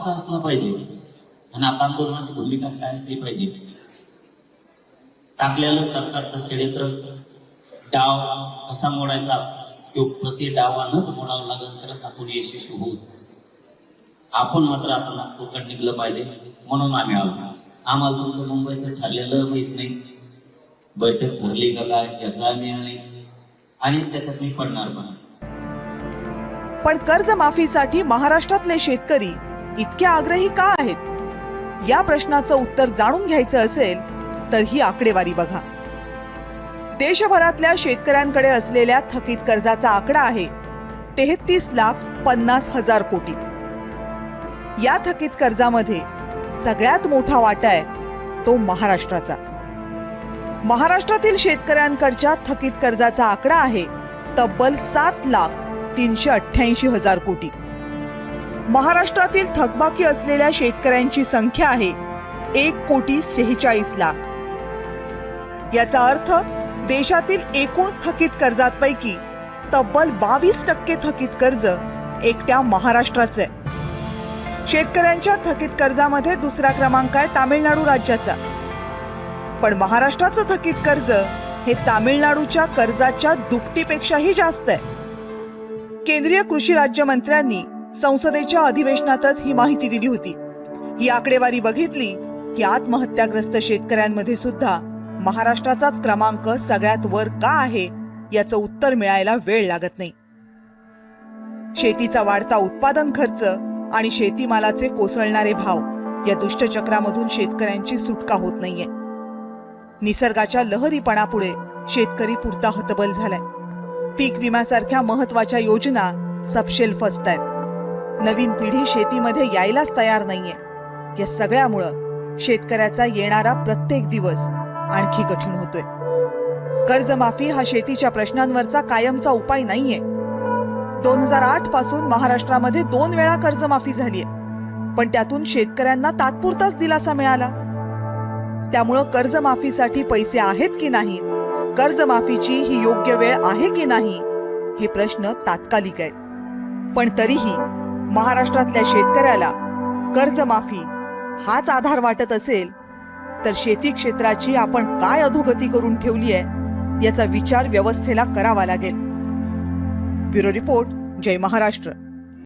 कसा असला पाहिजे आणि आता आंदोलनाची भूमिका काय असली पाहिजे, टाकलेलं सरकारचं षड्यंत्र, डाव कसा मोडायचा, तो प्रति डावानच मोडावं लागेल तरच आपण यशस्वी होऊ. आपण मात्र आता नागपूरकडे निघलं पाहिजे, म्हणून आम्ही आलो. आम्हाला तुमचं मुंबईचं ठरलेलं माहित नाही, बैठक ठरली का काय त्याचा आम्ही आणि त्याच्यात मी पडणार पण कर्जमाफीसाठी महाराष्ट्रातले शेतकरी इतके आग्रही का आहेत? या प्रश्नाचं उत्तर जाणून घ्यायचं असेल तर ही आकडेवारी बघा. देशभरातल्या शेतकऱ्यांकडे असलेल्या थकीत कर्जाचा आकडा आहे 33,50,000 कोटी. या थकीत कर्जामध्ये सगळ्यात मोठा वाटा आहे तो महाराष्ट्राचा. महाराष्ट्रातील शेतकऱ्यांकडच्या थकीत कर्जाचा आकडा आहे तब्बल 7,388,000 कोटी. महाराष्ट्रातील थकबाकी असलेल्या शेतकऱ्यांची संख्या आहे 1,46,00,000. याचा अर्थ देशातील एकूण थकीत कर्जांपैकी तब्बल 22% थकीत कर्ज एकट्या महाराष्ट्राचे. शेतकऱ्यांच्या थकीत कर्जामध्ये दुसरा क्रमांक आहे तामिळनाडू राज्याचा. पण महाराष्ट्राचं थकीत कर्ज हे तामिळनाडूच्या कर्जाच्या दुपटीपेक्षाही जास्त आहे. केंद्रीय कृषी राज्यमंत्र्यांनी संसदेच्या अधिवेशनातच ही माहिती दिली होती. ही आकडेवारी बघितली की आत्महत्याग्रस्त शेतकऱ्यांमध्ये सुद्धा महाराष्ट्राचाच क्रमांक सगळ्यात वर का आहे याचं उत्तर मिळायला वेळ लागत नाही. शेतीचा वाढता उत्पादन खर्च आणि शेतीमालाचे कोसळणारे भाव या दुष्टचक्रामधून शेतकऱ्यांची सुटका होत नाहीये. निसर्गाच्या लहरीपणापुढे शेतकरी पुरता हतबल झालाय. पीक विम्यासारख्या महत्वाच्या योजना सपशेल फसतायत. नवीन पिढी शेतीमध्ये यायलाच तयार नाहीये. या सगळ्यामुळं शेतकऱ्याचा येणारा प्रत्येक दिवस आणखी कठीण होतोय. कर्जमाफी हा शेतीच्या प्रश्नांवरचा कायमचा उपाय नाहीये. 2008 पासून महाराष्ट्रामध्ये 2 वेळा कर्जमाफी झालीय, पण त्यातून शेतकऱ्यांना तात्पुरताच दिलासा मिळाला. त्यामुळं कर्जमाफीसाठी पैसे आहेत की नाही, कर्जमाफीची ही योग्य वेळ आहे की नाही, हे प्रश्न तात्कालिक आहेत. पण तरीही महाराष्ट्रातल्या शेतकऱ्याला कर्जमाफी हाच आधार वाटत असेल तर शेती क्षेत्राची आपण काय अधोगती करून ठेवली आहे याचा विचार व्यवस्थेला करावा लागेल. ब्युरो रिपोर्ट, जय महाराष्ट्र.